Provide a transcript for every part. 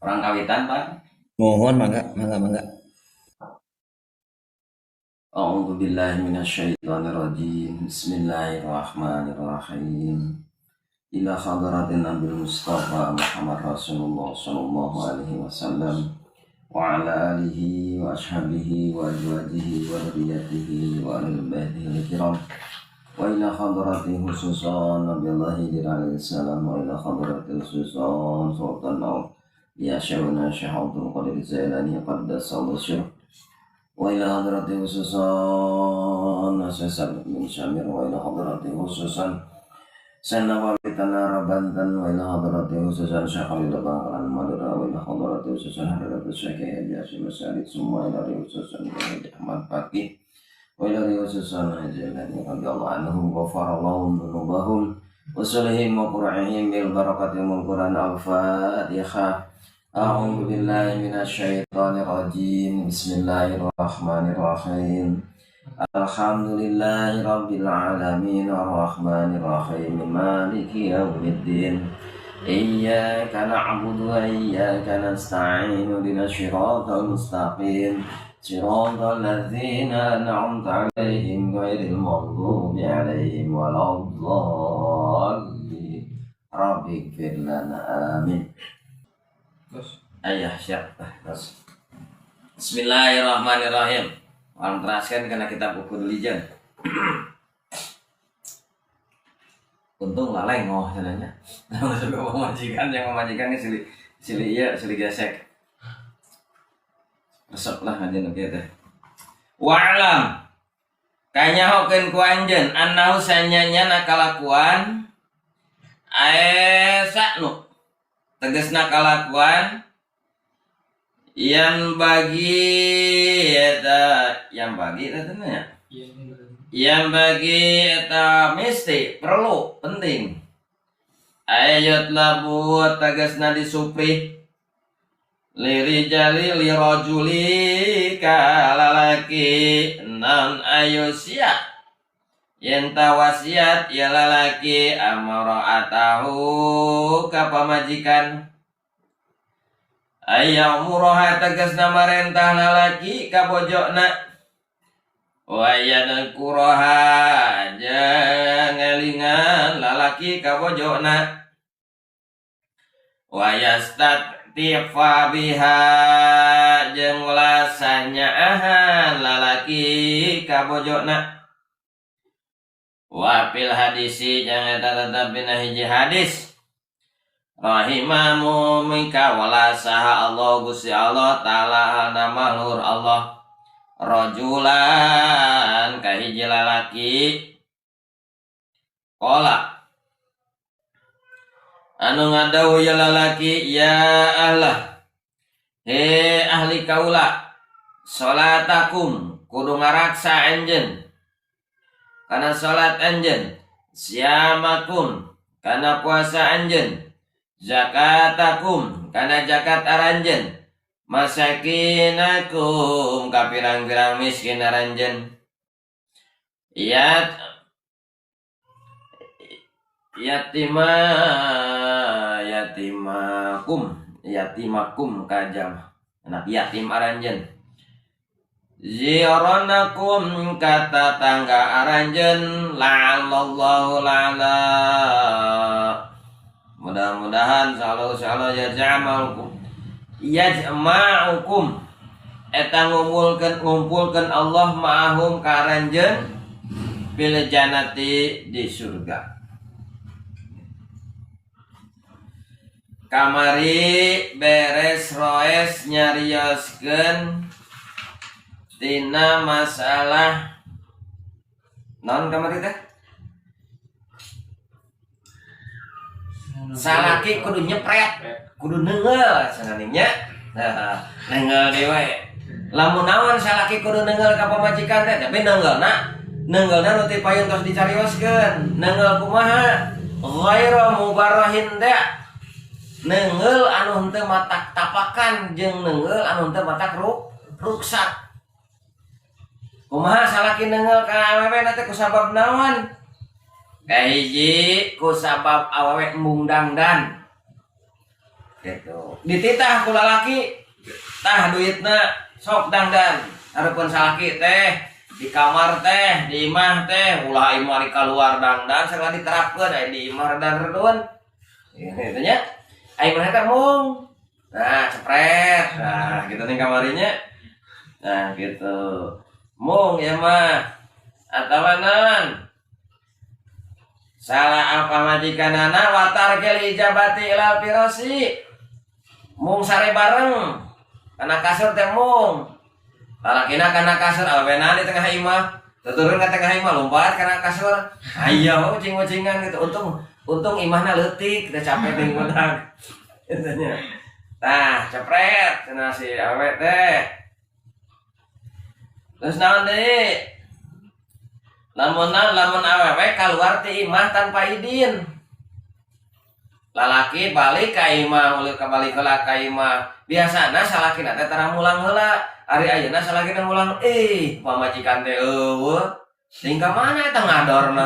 Orang kawitan, Pak. Mohon mangga, mangga, mangga. A'udzu billahi minasyaitonir rajim. Bismillahirrahmanirrahim. Ila hadratin Nabil Mustafa Muhammad Rasulullah sallallahu alaihi wasallam wa ala alihi wa ashabihi wa azwajihi wa dzurriyyatihi wa ahli baitihi kiram. Wa ila hadratin khususan Nabiullahi alaihi salam wa ila hadratin khususan Sultan Nauf ya syawna syahadul qadir zailani qaddasallahu syirah. Wa ila hadrati khususan Nasasal min Syamir wa ila hadrati khususan Sanawawi Tanara Banten wa ila hadrati khususan Syakhalil Bangkalan Madura wa ila hadrati khususan Hadratu Syekh Biasi Masyarif semua ila khususan Ahmad Fakih wa ila khususan Hajalani radhiyallahu anhum ghafarallahu dzunubahum wa salihim wa qur'ihim bil barakatil Qur'an al-Fatihah. A'udzu billahi minasyaitonir rajim. Bismillahirrahmanirrahim. Alhamdulillahi rabbil alamin arrahmanir rahim maliki yaumiddin. Iyyaka na'budu wa iyyaka nasta'in ihdinas siratal mustaqim. Siratal ladzina an'amta 'alaihim ghairil maghdubi 'alaihim waladdallin. Rabbighfir lana amin. Ayah siap. Bismillahirrahmanirrahim. Orang teraskan karena kita buku dilijan. Untung lalai ngoh sananya. Suka memajikan yang memajikannya sili gesek. Resep lah aja nanti teh. Wa'lam. Kanya hokeun ku anjeun annahu sanyanya nakalakuan saknu tegesna kalakuan yang bagi eta mesti perlu penting ayat labu tegesna disupri lirijali lirajuli kalalaki nan ayusia yen tawasiat ya lalaki amara atahu ka pamajikan ayyamuraha tegasna marentah lalaki ka bojona wa yadkuraha jangelingan lalaki ka bojona wa yastatifa biha jeung lasanya ahan lalaki ka bojona. Wa fil hadisi jangan tetap bina hiji hadis rahimamu minka wala saha Allah Gusti Allah ta'ala nama lur Allah rajulan ka hiji lalaki qala anu ngadawu ya lalaki ya ahlah he ahli kaula salatakum kudu ngaraksa anjeun karena salat anjen, siamakum karena puasa anjen, zakatakum karena zakat aranjen, masakinakum kapirang-pirang miskin aranjen, yatimakum kajam, anak yatim aranjen. Ziranakum kata tangga aranjen la'allallahu la'ala mudah-mudahan salah yajma'ukum eta ngumpulkeun Allah ma'ahum ka aranjen bil jannati di surga. Kamari beres roes nyarioskeun tina masalah non kamari teh salaki kudu nyepret kudu neungeul sananinya neungeul dewe lamun naon salaki kudu neungeul ka pamajikan teh tapi neungeulna nu ti payun tos dicarioskeun neungeul kumaha ghairu mubarahin teh neungeul anu henteu matak tapakan jeung neungeul anu henteu matak ruksak. Kumaha salaki neungeul ka awewe teh ku sabab naon? Kahiji ku sabab awewe embung dangdan. gitu. Dititah ku lalaki tah duitna sok dangdan hareupeun salaki teh di kamar teh di imah teh ulah imah di keluar dangdan segala diterapkeun aya di imah dan redun gitu nya ai imah teh mung nah cepret nah gitu nih kamarinya nah gitu mung ya mah atawa naon salah apa majikanana watar kel ijabati ilal firasi mung sare bareng kana kasur teh mung lalakina kana kasur awena di tengah imah tuturun ka tengah imah lompat kana kasur ayo ucing-ucingan gitu untung imahna leutik teh capek teh ngodak katanya tah cepret cenah si awe teh terus naon deui lamun awewe keluar ti imah tanpa izin lalaki balik ka imah ulir ka balik heula ka imah biasana salakina teh tara mulang heula ari ayeuna salakina mulang pamajikan teh eueuh tingkah mana eta ngadorna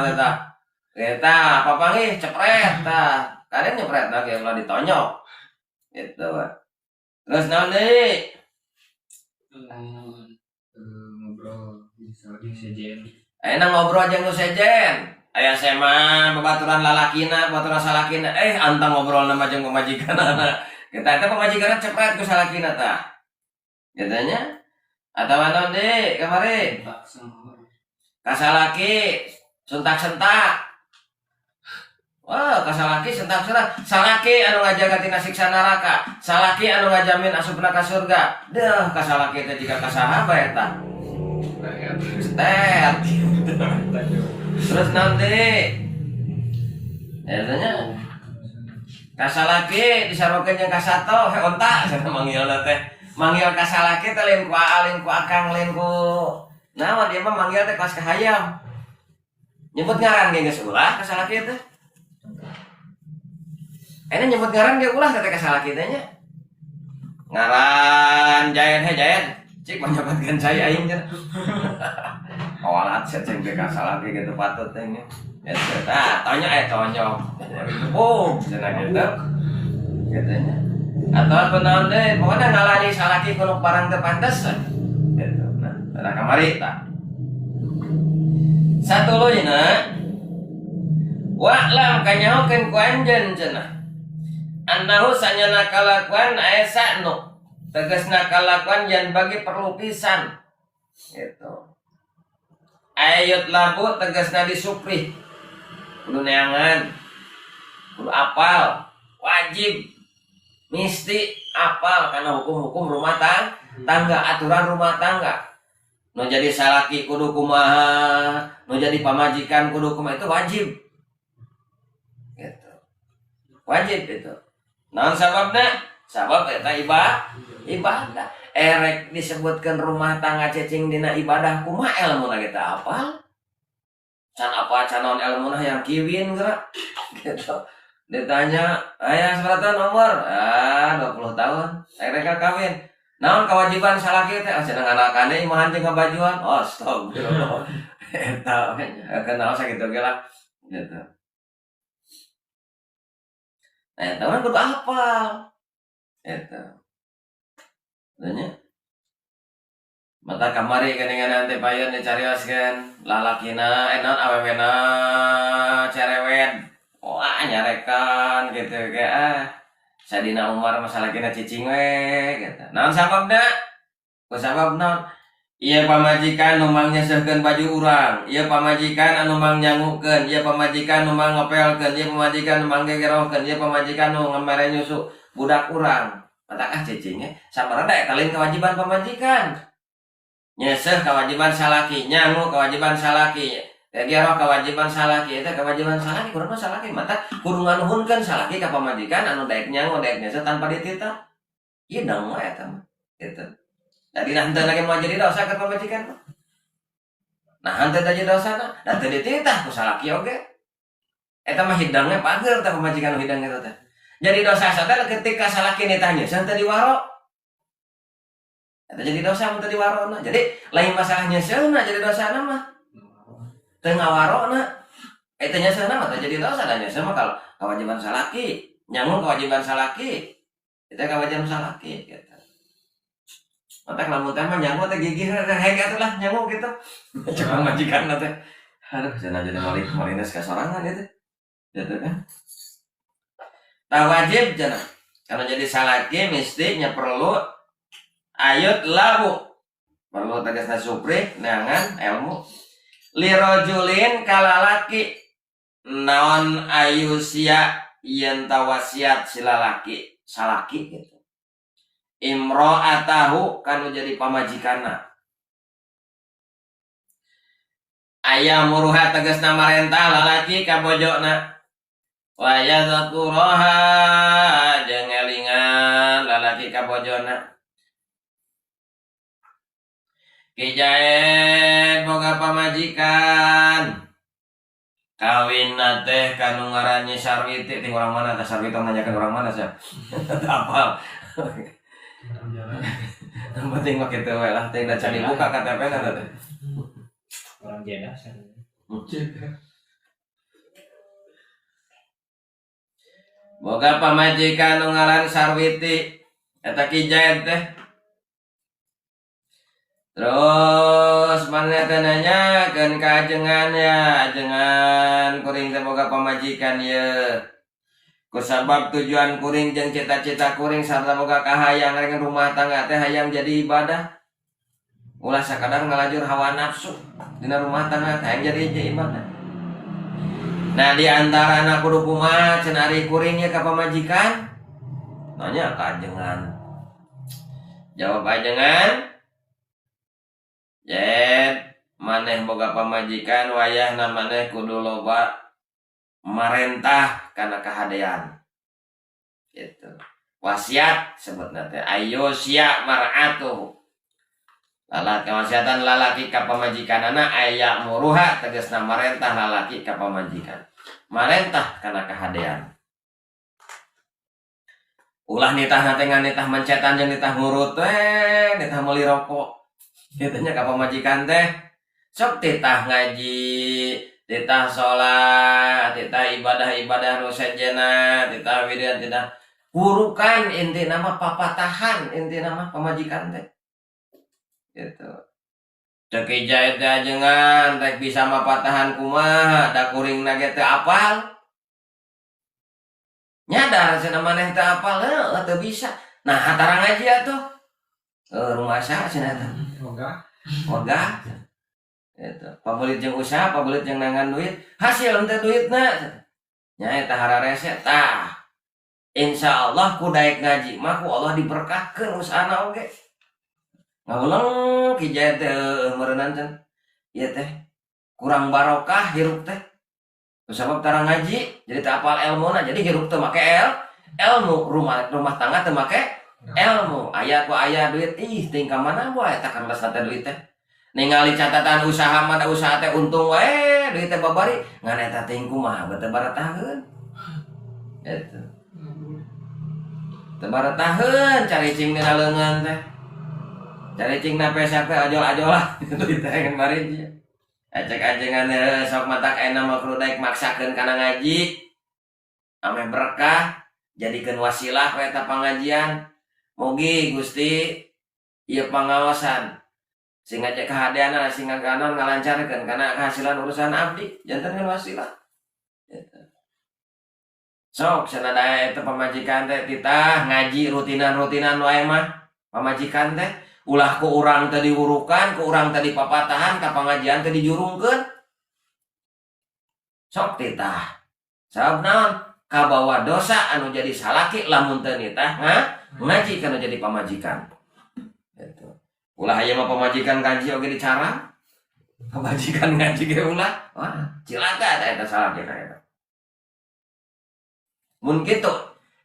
eta papanggih cepret tah karen nyepret ge ulah ditonyok gitu terus naon deui ngobrol bisa lagi sejen enak ngobrol jeung nu sejen aya sema babaturan lalakina babaturan salakina antang ngobrol nama jeung pamajikanana kita eta pamajikanna cepet ku salakina tah katanya atawa naon deui kamari ka salaki sentak-sentak wah ka salaki sentak-sentak salaki anu ngajaga tina siksa neraka salaki anu ngajamin asupna ka surga deuh ka salaki teh jika ka saha bae eta Stet. Terus nanti biasanya kasalaki disarokeun jeung kasato onta cenah manggilna teh manggil kasalaki teh lain ku alin ku akang lain ku naon dia mah manggil teh kelas kahayam nyebut ngaran ge geus ulah kasalaki teh nyebut ngaran ge ulah teh kasalaki teh nya ngaran Jayan cik menyebutkan saya aing cenah kawalat ceng teh kasalaki gitu patut teh nya eta tanya tonyok cenah gitu katanya atau benaun deh pokoknya ngalani salaki kuno parang teu pantes gitu nah kamari tah satuluyna wa'lam kanyahokeun ku anjeun cenah annahu sanyana kalakuan aya nu tegasna kalakuan yang bagi perlu pisan gitu ayat labu tegasna disuprih kudu neangan kudu apal wajib mesti apal karena hukum-hukum rumah tangga aturan rumah tangga nu jadi salaki kudu kumaha nu jadi pamajikan kudu kumaha itu wajib gitu wajib itu naon sababna sabab eta ibadah erek disebutkan rumah tangga cacing dina ibadah kumaha elmuna kita apal can apa canon elmuna yang kiwin geura gitu ditanya aya seberapa nomor 20 tahun erek kawin naon kewajiban salaki teh cenah nganakane imahan jeung ngabajuan astagfirullah eta kenal sakitu ge lah gitu nah eta mah kudu apal eta tanya mata kamari geningan nanti payeun dicarioskeun lalakina naon awewena cerewet wah nyarekan gitu ge sadina umar masalahna cicing we gitu naon sababna ku sabab naon ieu pamajikan nu mang nyesehkeun baju urang ieu pamajikan anu mang nyangukeun ieu pamajikan nu mang ngopelkeun ieu pamajikan nu mang gegerohkeun ieu pamajikan nu ngamere nyusu budak urang matakah cicingnya sabarada eta lain kewajiban pamajikan nyeseh kewajiban salaki nyangu kewajiban salaki gegeroh kewajiban salaki eta kewajiban salaki kudu salaki mata kudu nganuhunkeun salaki ka pamajikan anu daek nyangu daek nyeseh tanpa dititah ieu dang we eta mah gitu jadi henteu lagi mau jadi dosa ka pamajikan nah henteu jadi dosana da teu dititah ku salaki oge eta mah hidangnya pager teh pamajikan hidang eta teh jadi dosa sadar ketika salaki ditanya santai diwaro eta jadi dosa mun teu diwarona jadi lain masalahnya seuna jadi dosa mah teu ngawarona eta nya seuna mah jadi dosa dan nya mah kalau kewajiban salaki nyangun kewajiban salaki Kita kawajam salaki gitu. Mata lamun teh mah nyangu teh gigih hege atuh nyangu gitu. Cuma majikan teh. Aduh, cenah jadi malines kasorangan itu. Gitu kan. Tak wajib cenah. Karena jadi salaki mestinya perlu ayut labu. Perlu tegasna supri neangan ilmu. Lirojulin kalalaki naon ayusia yen tawasiat silalaki salaki gitu. Imro'atahu kanu jadi pamajikanna. Ayam muruha tegasna marentah lalaki ka bojona. Wa yadhkuruha jeung elingan lalaki ka bojona. Kijaen boga pamajikan. Kawin teh kanu ngaranna Sarwiti ting urang mana teh Sarwiti nanyakeun urang mana sia. Apal. Yang penting mah kitu we lah teh da cari buka KTP-na teh. Orang Jeddah Boga pamajikan nu ngaran Sarwiti eta Kijaen teh. Terus mana teh nanyakeun ka ajengan ya, ajengan kuring teh boga pamajikan ye. Kusabab tujuan kuring jeung cita-cita kuring sarta boga kahayang rek rumah tangga teh hayang jadi ibadah. Ulah sakadar ngalajur hawa nafsu dina rumah tangga teh hayang jadi ibadah. Nah di antara anak kudu kumaha cenah ari kuring ye ka pamajikan? Nanya ka ajengan. Jawab ajengan. Jet maneh boga pamajikan wayahna maneh kudu loba marentah kana kahadean gitu. Wasiat sebutna teh ayyusya mar'atuhu. Lalaki wasiatan lalaki ka pamajikanana aya muruha tegasna marentah lalaki ka pamajikan. Marentah kana kahadean. Ulah nitah teh nganitah mencetan jeung nitah ngurut teh, nitah meuli rokok. Kitanya ka pamajikan teh sok titah ngaji, titah sholat, titah ibadah-ibadah nu sejenna, titah wiridan, titah hurukan inti nama papatahan, inti nama pamajikan teh. Gitu. Cek ijait teh ajengan rek bisa mapatahan kumaha, da kuringna ge teu apal. Nyadar cenah maneh teu apal, heuh teu bisa. Nah, hatara ngaji atuh. Rumah saha cenah teh. Ogah itu pabelit jeung usaha pabelit jeung nangan duit hasil teh duitna nya eta hararese tah insyaallah ku daek ngaji mah ku Allah diberkahkeun usahana oge ngawuleng Kijaen teh meureunana teh ieu teh kurang barokah hirup teh sabab tara ngaji jadi teu apal ilmuna jadi hirup teh make ilmu rumah tangga teh make ilmu aya ku aya duit tingkah mana wae eta kan teh duit teh ningali catatan usaha mah da usaha teh untung wae duit teh babari ngan eta teh kumaha teu barataheun eta teu barataheun caricing dina leungeun teh caricingna pesa teh ajol-ajolan duit teh ngan bari acek ajengan sok matak ayeuna mah kudu daek maksakeun kana ngaji ame berkah jadikeun wasilah we eta pangajian. Mugi Gusti ieu pangaosan sing ngajak kahadeana sing ngaganon ngalancarkeun kana kehasilan urusan abdi janten ngan wasilah gitu. Sok sanada eta pamajikan teh titah ngaji rutinan wae mah pamajikan teh ulah ku urang teh diurukan ku urang teh dipapatahan ka pangajian teh dijurungkeun sok titah sabab naon kabawa dosa anu jadi salaki lamun teu nitah ngaji kana jadi pamajikan. Gitu. Ulah aya mah pamajikan ngaji oge dicarang. Pamajikan ngaji ge ulah. Wah, cilaka eta salaki eta. Mun kitu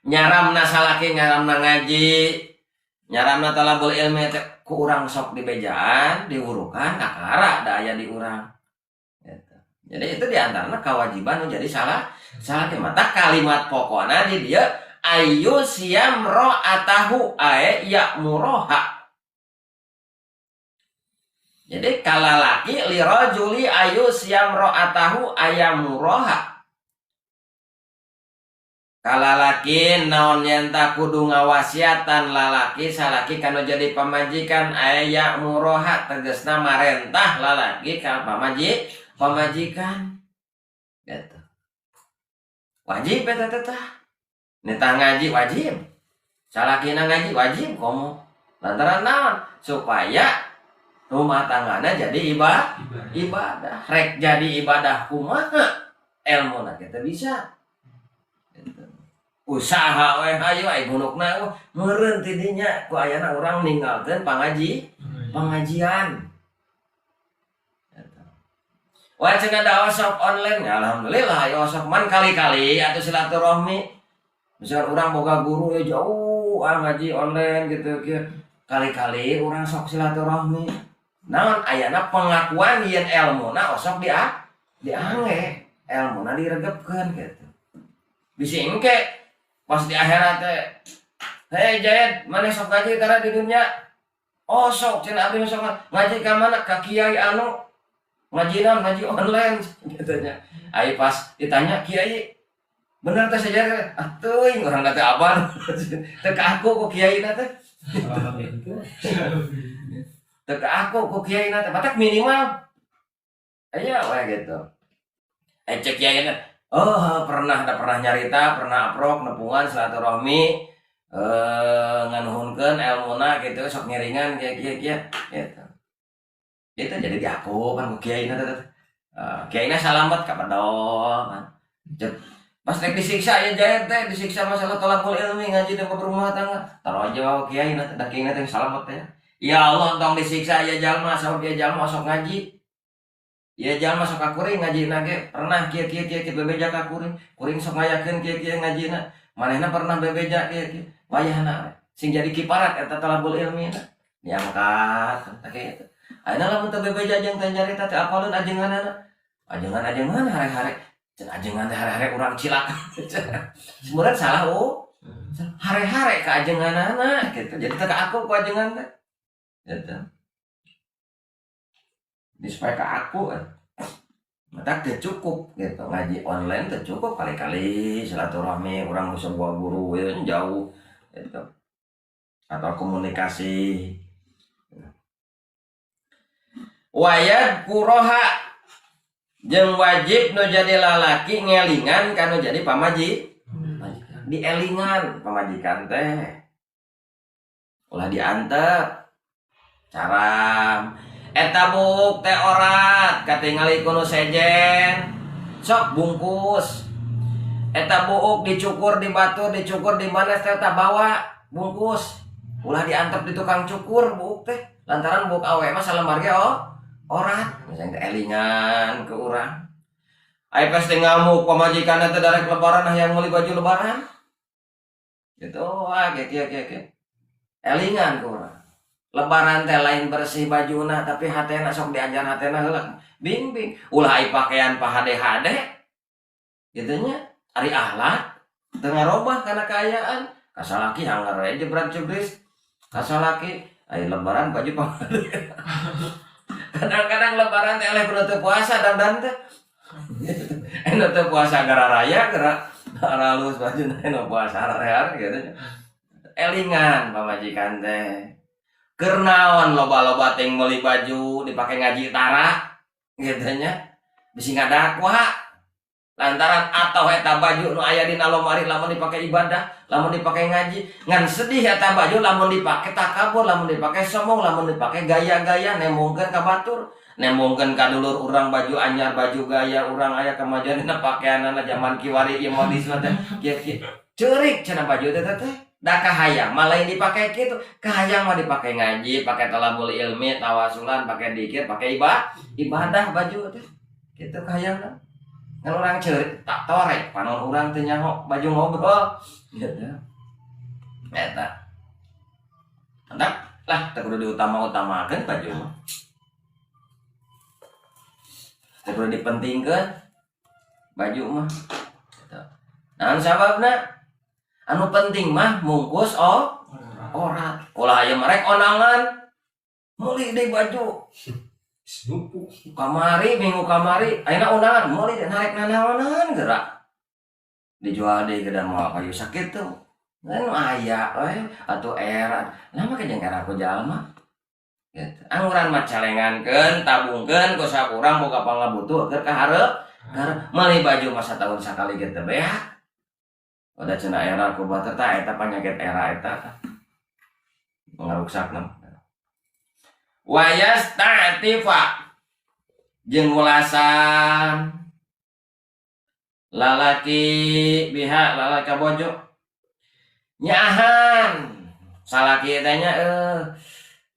nyaramna salaki nyaramna ngaji, nyaramna talabul ilmi teh ku urang sok dibejaan, diurukan kakara da aya di urang. Gitu. Jadi itu diantaranya kewajiban menjadi salaki mata kalimat pokokna di dia ayu siam ro'atahu ae ya'muroha. Jadi kalalaki lirajuli ayu siam ro'atahu ayamuroha. kalalaki naon yenta kudu ngawasiatan lalaki salaki kanu jadi pamajikan aya muroha tegasna marentah lalaki ka pamajikan gitu. Wajib eta teh nitah ngaji wajib salakina ngaji wajib komo lantaran naon supaya rumah tanggana jadi ibadah rek jadi ibadah kumaha ilmu na kita bisa gitu. Usaha we hayu ai gunukna meureun ti dinya ku ayana urang ninggalkeun pengajian gitu. Wah cenah da osok online ya alhamdulillah ya osok man kali-kali atuh silaturahmi misalkan urang boga guru ya jauh ngaji online gitu kali-kali urang sok silaturahmi naon ayana pengakuan yen ilmuna osok diange ilmuna diregepkeun gitu bisi engke pas di akhirat teh hei Jayed mana sok ngaji karena di dunia oh sok cenah abdi sok ngaji ka mana ka kiai anu ngaji online katanya ai pas ditanya kiai bener teh saja atuh urang teh abang teh ka aku ku kiai na teh teh ka aku ku kiai na teh batak minimal aya we gitu cek kiai na oh pernah nyarita pernah aprok nepungan silaturahmi nganuhunkeun ilmuna gitu sok ngiringan kieu gitu itu jadi di aku kan kiai na teh kiai na salamet ka padol kan pas rek disiksa ya Jayed teh disiksa masalah tolakul ilmi ngaji dan berumah tangga taruh aja wae kiai na teh da kiai na teh salamet teh ya Allah tong disiksa ya jalma saur dia jalma sok ngaji ya jalma sok kakuring ngajina ge pernah kieu bebeja kakuring sok ngayakeun kieu ngajina manehna pernah bebeja kieu wayahna sing jadi kiparat eta talabul ilmi na diangkat tah kitu ayeuna lamun teu bebeja jeung teh nyarita teh apaleun ajenganna ajengan hare-hare cenah ajengan teh hare-hare urang cilaka sebenarnya salah hare-hare ka ajenganana gitu jadi teh ka aku ku ajengan teh gitu supaya ke aku kan mata teu cukup gitu ngaji online teu cukup kali-kali silaturahmi urang bisa gua guru ya jauh gitu atau komunikasi wayad kuroha jeung wajib nu jadi lalaki ngelingan kanu jadi dielingan pamajikan teh ulah diantep cara eta buk teh orat katingali kuno sejen sok bungkus eta buuk dicukur di batu dicukur di mana teh bawa bungkus ulah diantep di tukang cukur buuk teh lantaran buuk awe mah salamarge orat misalnya elingan ke urang ai pas teh ngamuk pamajikanna teh darek lebaran yang meuli baju lebaran gitu kieu elingan ke urang lebaran teh lain bersih bajuna tapi hatena sok diajar hatena heula bingbing ulah ai pakaian pahade-hade gitu nya ari ahlak teu ngarobah kana kaayaan kasalaki hanggar we jebrat-jebris kasalaki ai lebaran baju pahade kadang-kadang lebaran teh eleh kudu teu puasa dandan teh anu teu puasa gara raya gara halus bajuna anu puasa hare-hare gitu elingan pamajikan teh kernaon loba-loba ting meuli baju dipake ngaji tara gitu nya bisi ngadakwa lantaran atoh eta baju nu aya dina lomari lamun dipake ibadah lamun dipake ngaji ngan sedih eta baju lamun dipake takabur lamun dipake sombong lamun dipake gaya-gaya nemongkeun ka batur nemongkeun ka dulur urang baju anyar baju gaya urang aya kemajuan dina pakaianana zaman kiwari ieu modis teh kieu ceurik cenah baju teh da kahayang malah yang dipakai gitu kahayang mah dipakai ngaji pakai talabul ilmi tawasulan pakai dikir pakai ibadah baju teh gitu kahayang kan orang ceurik tak torek panon urang teh nyaho baju ngobrol gitu eta hendak lah teu kudu diutama-utamakeun baju mah teu kudu dipentingkeun baju mah gitu naon sababna anu penting mah mungkus orat ulah aya merek onangan meuli deui baju kamari minggu kamari ayeuna undangan meuli narek nanaonan geura dijual di gedang moal kayu sakit tuh kan aya atau era lama ke jeung era ku jalma gitu. Angguran mah calengankeun tabungkeun ku sakurang boga pangabutuh keur ka hareup meuli baju masa tahun sakali ge teh beak udah cenah era ku batur tah eta panyakit era eta ngaruksakna wa yasta'tifa jeung ulasan lalaki biha lalaki bojo nyahan salaki teh nya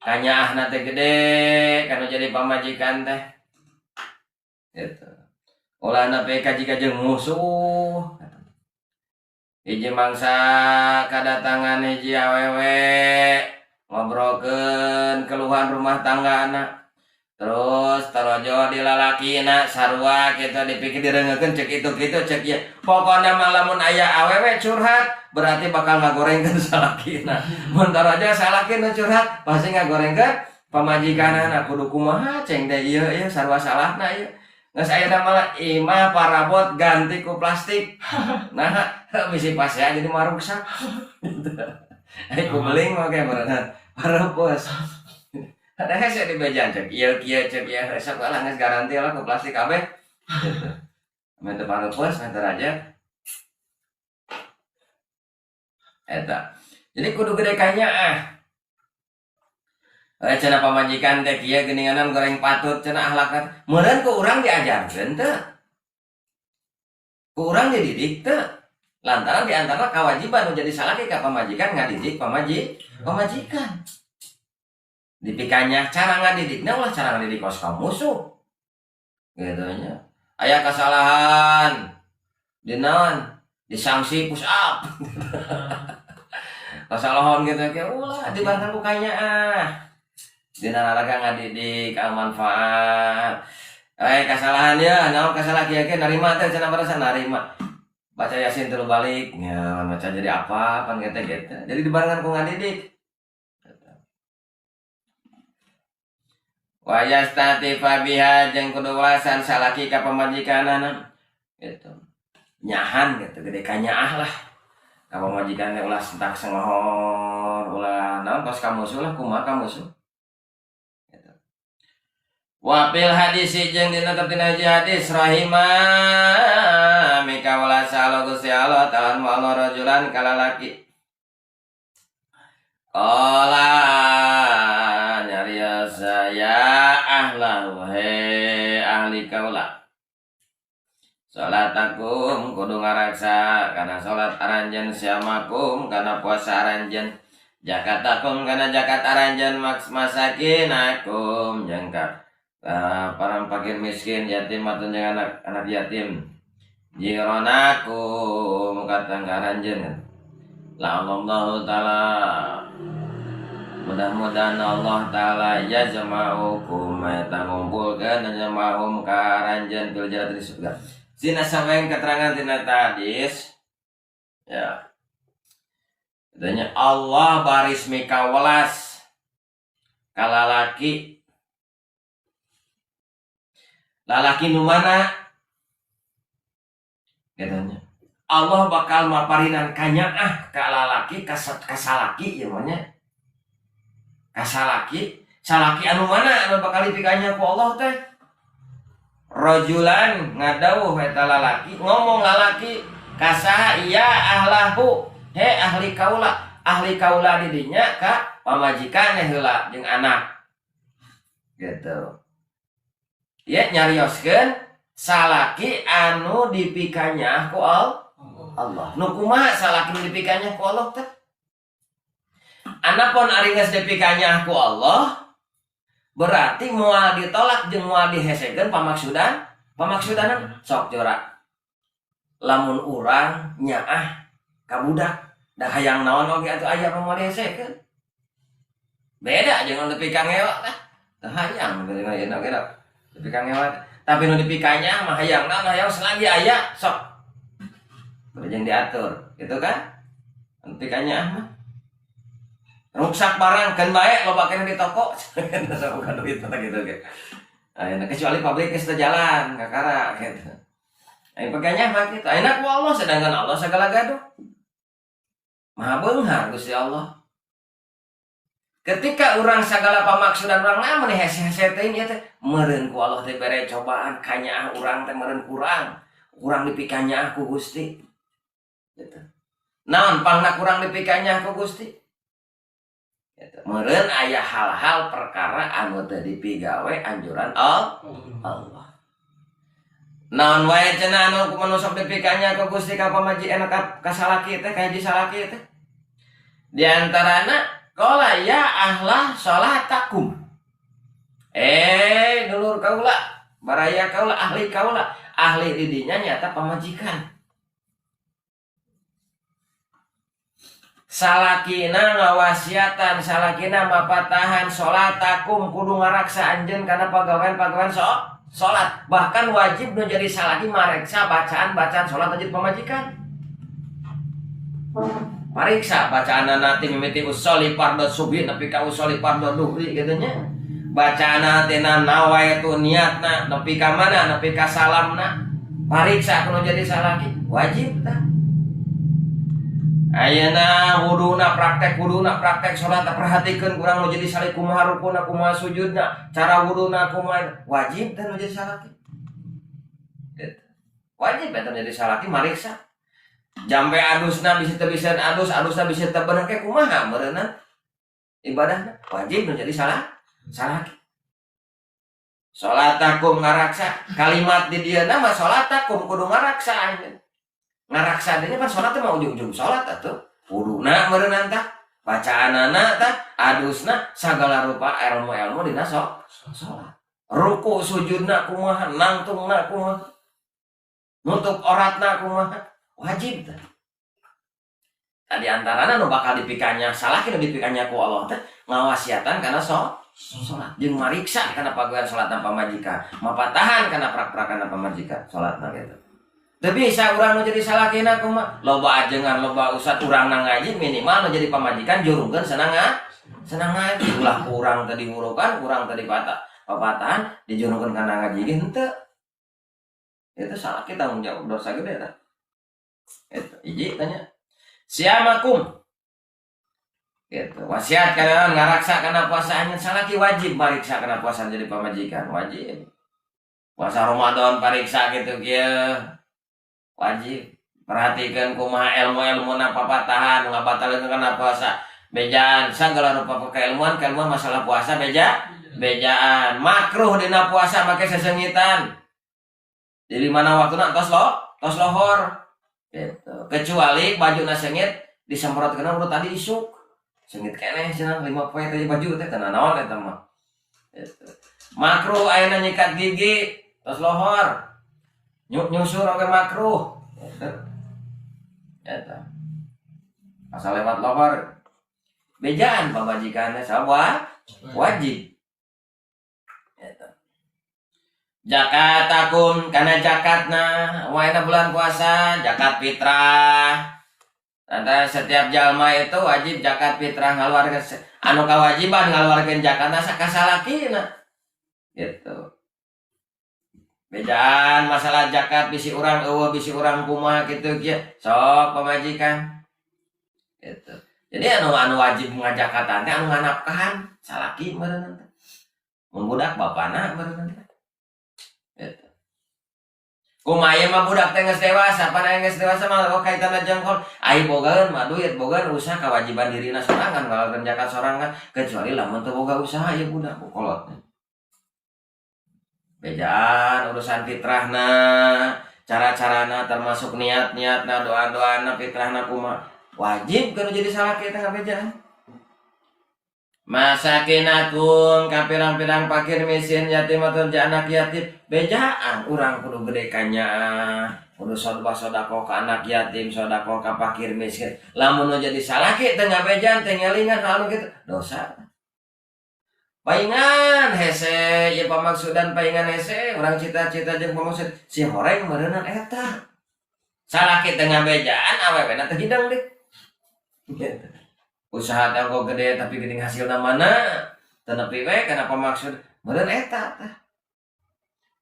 kanyaahna teh gede kana jadi pamajikan teh gitu ulana pe kaji jeung musuh hiji mangsa kadatangan hiji awewe ngobrolkeun keluhan rumah tangga anak terus tarojo di lalakina sarua kita dipikir direngekeun cek itu gitu cek ieu pokona mah lamun aya awewe curhat berarti bakal ngagorengkeun salakina mun tarojo salakina curhat pasti ngagorengkeun pamajikanana kudu kumaha ceng teh ieu sarua salahna ieu geus aya da malah imah parabot ganti ku plastik nah bisi pas ya jadi maruksak ku beling mah ge berenang parabos ada hese di bejan cek iya cek iya hese lah nges garanti lah ke plastik kabeh minta parupus minta aja eta jadi kudu gede kanya cenah pamajikan teh kieu geuninganan goreng patut cenah ahlakna meureun ku urang diajarkeun teu ku urang dididik teu lantaran diantara kewajiban nu jadi salaki ka pamajikan ngadidik pamajikan dipikanya cara ngadidiknya ulah cara ngadidik kos ka musuh gitu nya aya kesalahan dinaon disangsi push up kesalahan gitu kayak ulah dibantah bukanya dina naraga ngadidik manfaat kesalahan ya naon kesalahan kieu narima teh cenah merasa narima baca yasin terus balik nya baca jadi apa pan gitu jadi dibarengan ku ngadidik wa yastatifa biha jeung kudu ulasan salaki ka pamajikanana gitu nyahan gitu gede kanyaah lah ka pamajikan ulah sentak sengohor ulah naon tos ka musuh lah kumaha ka musuh gitu wa fil hadis jeung dina tartina hadis rahimah mika wala salo Gusti Allah ta'ala wa rajulan kalalaki qala saya ahlahu he ahli kaula salatakum kudu ngaraksa kana salat aranjeun siamakum kana puasa aranjeun jakatakum kana jakat aranjeun masakinakum jeung para fakir miskin yatim atau jeung anak yatim jironakum kata aranjeun la Allah taala mudah-mudahan Allah Ta'ala yajma'ukum eta ngumpulkeun jama'hum ka aranjeun fil jannati surga. Sina saweeng keterangan tina hadis ya. Katanya Allah baris mikawelas ka lalaki nu mana katanya Allah bakal maparinan kanyaah ka lalaki ka salaki ieu mah nya salaki anu mana anu bakal dipikanya ku Allah teh rajulan ngadawuh eta lalaki ngomong lalaki kasaha iya ahlahu he ahli kaula didinya ka pamajikan heula jeung anak gitu ya nyarioskeun salaki anu dipikanya ku Allah nu kumaha salaki nu dipikanya ku Allah teh anapun ari geus dipikanya ku Allah berarti moal ditolak jeung moal dihesegeun pamaksudanan sok jora lamun urang nyaah ka budak da hayang naon oge atuh aya moal dihesegeun beda jeung nu dipikang hewa tah teu hayang geus oge da dipikang hewa tapi nu dipikanya mah hayang naon hayang selagi aya sok jeung diatur gitu kan dipikanya mah ruksak barang kan baik loba kena di toko bukan duit gitu gitu kecuali pabrik geus teu jalan kakara gitu Ai peganya mah kitu. Ayeuna ku Allah sedangkan Allah segala gaduh. Maha beunghar Gusti Allah. Ketika orang segala pamaksudan orang namun hese-hese teh ieu teh meureun ku Allah teh bere cobaan kanyaah urang teh meureun kurang. Kurang dipikannya aku Gusti. Gitu. Naon pangna kurang dipikannya aku Gusti? Gitu. Meureun aya hal-hal perkara anu teu dipigawe anjuran Allah. Naon wae cenah anu kumaha sok dipikannya aku Gusti ka pamaji enak ka salaki teh ka hiji salaki teh. Di antarana qala ya ahlah sholatakum. Dulur kaula, baraya kaula, ahli kaula. Ahli didinya nyata pamajikan. Salakina ngawasiatan, salakina mapatahan sholatakum kudu ngaraksa anjeun kana pagawean-pagawean salat. Bahkan wajib nu jadi salaki mareksa bacaan-bacaan salat anjeun pamajikan. Mariksa bacaanana ti mimiti usolli fardhu subhi nepi ka usolli fardhu duhri kitu nya. Bacaanana tina nawa itu niatna nepi ka mana? Nepi ka salamna. Pariksa kudu jadi salaki wajib tah. Ayeuna wuduna praktek salat perhatikeun kurang nu jadi salaki kumaha rukuna kumaha sujudna, cara wuduna kumaha wajib tah nu jadi salaki. Wajib eta jadi salaki mariksa. Jampe adusna bisa tebisan adusna bisa tebener ke kumaha meureunna ibadahna wajib menjadi salaki. Sholatakum ngaraksa kalimat di dieu nama sholatakum kudu ngaraksa anjeun. Ngaraksa dieu kan salat mah ujung-ujung salat atuh. Wuduna meureunna tah, bacaanana tah, adusna sagala rupa ilmu-ilmu dina salat. Ruku sujudna kumaha, nangtungna kumaha, nutup auratna kumaha. Wajib teh. Tadi antarana nu bakal dipikannya salaki nu dipikannya ku Allah teh ngawasiatan kana salat jeung mariksa kana pagawean salatna pamajikan, mapatahan kana prak-prakan pamajikan salatna kitu. Teu bisa urang nu jadi salakina kumaha? Loba ajengan, loba ustad urang na ngaji minimal nu jadi pamajikan jurungkeun senang ngaji. Ulah urang teh dimurukan, urang teh dipatahan, dijurungkeun kana ngaji ge henteu. Itu salaki tanggung jawab dosa gede tah. Itu iji tanya siamakum gitu wasiat kana ngaraksa kana puasa anjeun salaki wajib pariksa kana puasa jadi pamajikan wajib puasa Ramadan pariksa gitu kieu wajib perhatikeun kumaha ilmu-ilmuna papatahan ngabatalkeun kana puasa bejaan sagala rupa keilmuan masalah puasa bejaan makruh dina puasa make sesengitan jadi mana waktuna tos lohor gitu. Kecuali baju sengit disemprotkeun urut tadi isuk sengit keneh cenah 5 poe teh baju teh teu naon eta mah gitu. Makruh ayeuna nyikat gigi tos lohor nyusur oge makruh gitu. Eta asal lewat lohor bejaan pamajikanna sawa wajib eta. Zakatakum kana zakatna waena bulan puasa zakat fitrah. Tanda setiap jalma itu wajib zakat fitrah ngaluarkeun anu kawajiban ngaluarkeun zakatna sakasalakina. Gitu. Bedaan masalah zakat bisi urang eueuh bisi urang kumaha kitu kieu sok pamajikan. Gitu. Jadi anu wajib ngazakatan teh anu nganapkahan salaki meureun teh. Mun budak bapana meureun teh. Gitu. Kumaha mah budak teh geus dewasa, panah geus dewasa mah kaitanna jengkol. Ai bogaeun mah duit, bogaeun usaha kewajiban dirina sorangan ngalakeun zakat sorangan, kecuali lamun teu boga usaha ieu budak kolot. Bejaan urusan fitrahna, cara-carana termasuk niat-niatna, doa-doana fitrahna kumaha. Wajib kana jadi salaki teh ngabejaan. Masakinakum kapirang-pirang fakir miskin yatim atau anak yatim bejaan urang kudu gede kanya kudu sedekah ka anak yatim sedekah ka fakir miskin lamun jadi salaki teu ngabejaan teh ngelingan anu kitu dosa paingan hese ieu pamaksudan paingan hese urang cita-cita jeung pamaksud si horeng meureunna eta salaki teu ngabejaan awewena teu hidang deui gitu. Usaha tanggo gede tapi geuning hasilna mana teu nepi we kana pamaksud meureun eta tah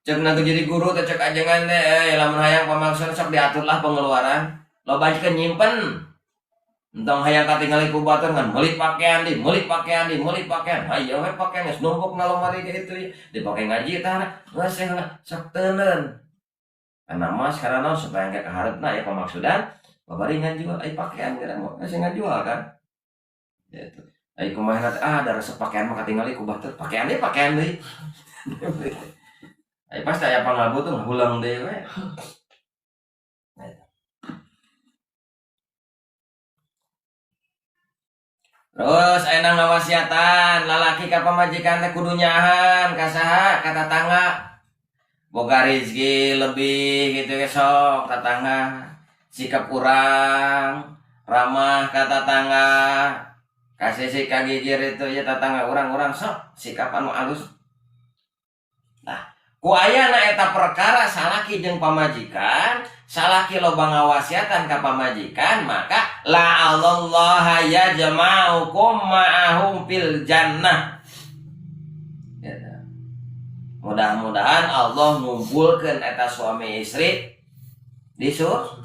Cek nanti jadi guru teh cek ajengan teh lamun hayang pamaksud sok diaturlah pengeluaran. Loba jikeun nyimpen. Entong hayang katingali ku batur kan meuli pakaian. Hayo we pakaian geus numpuk na lemari kitu dipake ngaji tah geus sok teuneun. Kana mas karena supaya engke kaharepna ya pamaksudan babari ngajual ai pakaian geura mah geus ngajual kan. Gitu. Ai kumaha da resep pakaian mah katingali ku batur pakaian deui. Ai pasti aya pangabu tuh ngulang deui we. Terus ayeuna ngawasiatan lalaki ka pamajikan teh kudu nyahan ka saha ka tatangga. Boga rezeki lebih gitu ya sok tatangga. Sikap urang ramah ka tatangga. Kasih sikap gigir itu ya tatangga urang-urang sok sikap anu alus. Nah, ku ayana eta perkara salaki jeung pamajikan, salaki loba ngawasiatan ka pamajikan, maka la Allah yajma'ukum ma'ahum fil jannah. Ya, mudah-mudahan Allah ngumpulkeun eta suami istri di surga.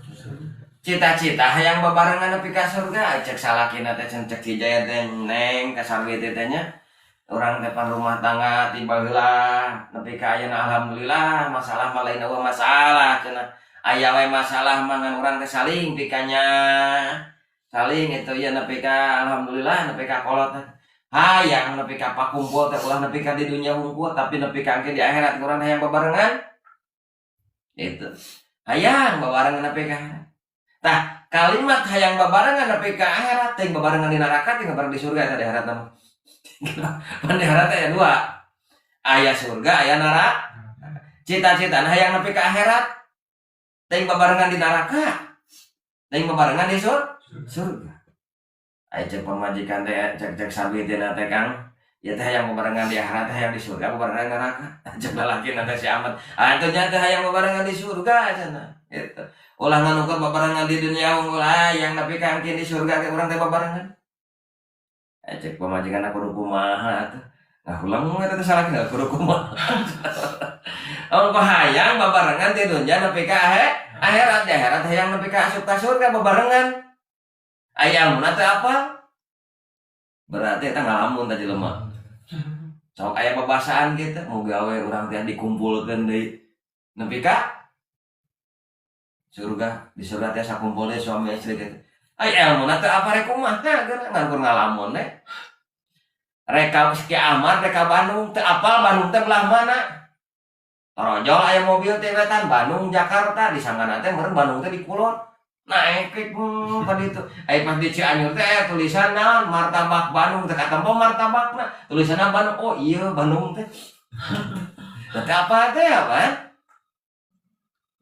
Cita-cita hayang bebarengan nepi ka surga, cek salakina teh cek hijaya teh neng ka sarwi teh nya. Orang depan rumah tangga tiba heula nepi ka ayeuna alhamdulillah masalah mah lain eueuh masalah cenah aya wae masalah mangan urang teh saling pikanya saling itu ya nepi ka alhamdulillah nepi ka kolot hayang nepi ka pakumpul teh ulah nepi ka di dunia hungkul tapi nepi ka engke di akhirat urang hayang bebarengan itu hayang bebarengan nepi ka tah kalimat hayang bebarengan nepi ka akhirat teh bebarengan di neraka teh bebarengan di surga teh di akhirat mah Pandehara teh dua, aya surga, aya neraka. Cita-cita hayang nepi ka akhirat, teuing bebarengan di neraka, teuing bebarengan di surga. Aya cek pamajikan teh cek sabitena teh Kang, ya teh hayang bebarengan di akhirat, hayang di surga, bebarengan di neraka. Cek lalaki teh si Ahmad, atuh nya teh hayang bebarengan di surga cenah. Gitu. Ulah nganukeun bebarengan di dunia unggul, hayang nepi ka di surga ke urang teh bebarengan. Cek pamajikan aku kudu kumaha atuh. Nah, ulang eta teh salah kena kudu kumaha. Amun hayang bebarengan di dunya nepi ka akhirat hayang nepi ka asup ka surga bebarengan. Aya amun teh apa? Berarti eta ngalamun tadi lemah. Sok aya babasaan kitu, mau gawe urang teh dikumpulkeun deui nepi ka surga. Di surga teh sakumpul deui suami istri kitu. Ay ilmu teh apa rek kumaha geura nganggur ngalamun teh. Reka Ki Ahmad reka Bandung teh apal Bandung teh belah mana? Torojol aya mobil teh wetan Bandung Jakarta disangana teh meureun Bandung teh di Kulon. Naek ka ditu. Aya pas di Cianjur teh tulisan naon martabak Bandung teh katempo martabakna. Tulisanna Bandung. Oh iya Bandung teh. Teh apa teh apa?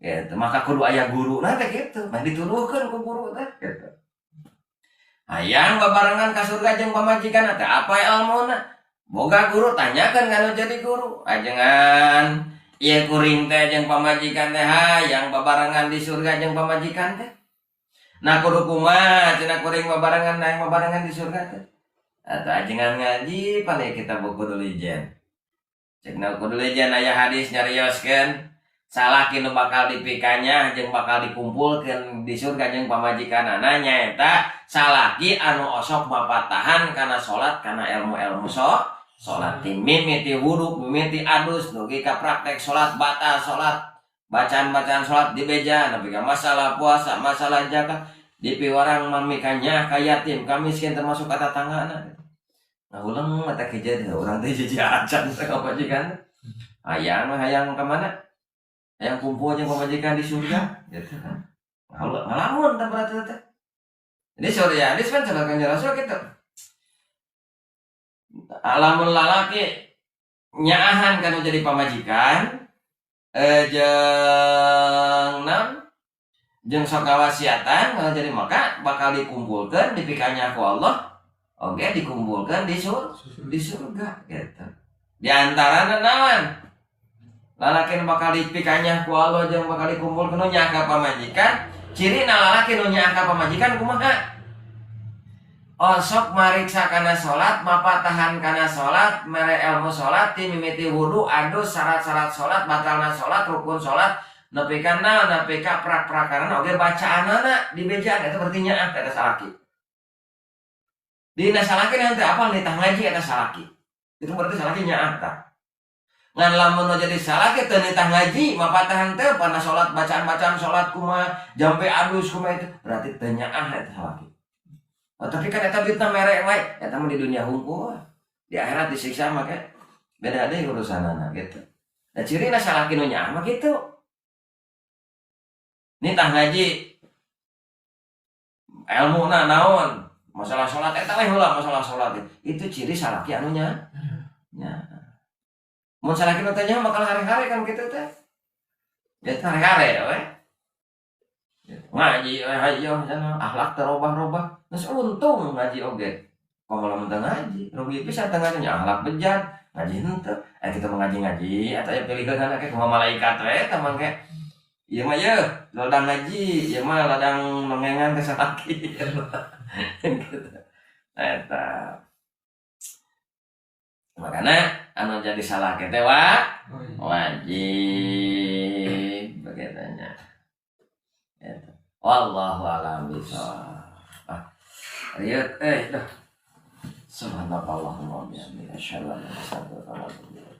Gitu. Maka kudu aya guruna teh kitu. Mah dituduhkeun ku guru teh gitu. Hayang bebarengan ka surga jeung pamajikan teh apa ilmuna? Boga guru tanyakeun kana jadi guru. Ajengan ieu kuring teh jeung pamajikan teh hayang bebarengan di surga jeung pamajikan teh. Nah kudu kumaha cenah kuring bebarengan hayang bebarengan di surga teh. Atawa ajengan ngaji pane kita buku dulijen. Cenah kudu dulijen aya hadis nyarioskeun salaki nu bakal dipikanya jeung bakal dikumpulkeun di surga jeung pamajikanana nyaeta salaki anu osok mapatahan kana salat kana ilmu-ilmu salat mimiti wudu mimiti adus nugi ka praktek salat batal salat bacaan-bacaan salat di beja nepi ka masalah puasa masalah zakat dipiwarang mamikanya ka yatim ka miskin termasuk ka tatanggana. Nah ulang mata kejadian urang teh jiji acan teh pamajikan hayang ka mana? Yang kumpul jeung pamajikan di surga gitu kan. Ngalamun teh berarti teh. Ini surya, ini kan sedangkan Rasul gitu. Alamun lalaki nyaahan kanu jadi pamajikan jeung sok ngawasiatan jadi maka bakal dikumpulkeun dipikanya ku Allah. Oke, dikumpulkan di surga gitu. Di antarana naon? Lalaki nu bakal dipikanya ku Allah jeung bakal dikumpulkeun nya ka pamajikan. Ciri na lalaki nu nya ka pamajikan kumaha? osok mariksa kana salat, mapatahan kana salat, mere ilmu salat, ti mimiti wudu, adu syarat-syarat salat, batalna salat, rukun salat, nepi ka naon, nepi ka prak-prakarana oge bacaanana di bejaan eta berarti nyaah eta salaki. Dina salaki nanti apa nitah ngaji eta salaki. Itu berarti salaki nyaah tah. Ngan lamun jadi salaki teu nitah ngaji, mapatahan teh pana salat bacaan-bacaan salat kumaha, jampe adus kumaha itu berarti teu nyaah eta salaki. Oh, tapi kan eta bitna merek wae, eta mah di dunia hungkul. Di akhirat disiksa mah ke beda deui urusanana gitu. Da cirina salaki nu nyaah mah kitu. Nitah ngaji ilmuna naon? Masalah salat eta we heula masalah salat. Itu ciri salaki anu nya. Nya. Mun salaki nu teh nya bakal hari-hari kan kitu teh. Ya hari-hari we. Ngaji hayo cenah akhlak terobah-robah. Geus untung ngaji oge. Komo lamun teu ngaji, rugi pisan teu ngaji akhlak bejat, ngaji henteu. Kita mengaji-ngaji eta aya pilikeun ke kumaha malaikat we tah mangke. Ieu mah yeuh, ladang ngaji, ieu mah ladang mengengan ke salaki. Eta. Makana anu jadi salaki teh wajib bagitanya. Wallahu a'lam bishawab. Lihat dah. Subhanallahumma wa bihamdihi asyhadu an la ilaha illa anta astaghfiruka wa atubu ilaik.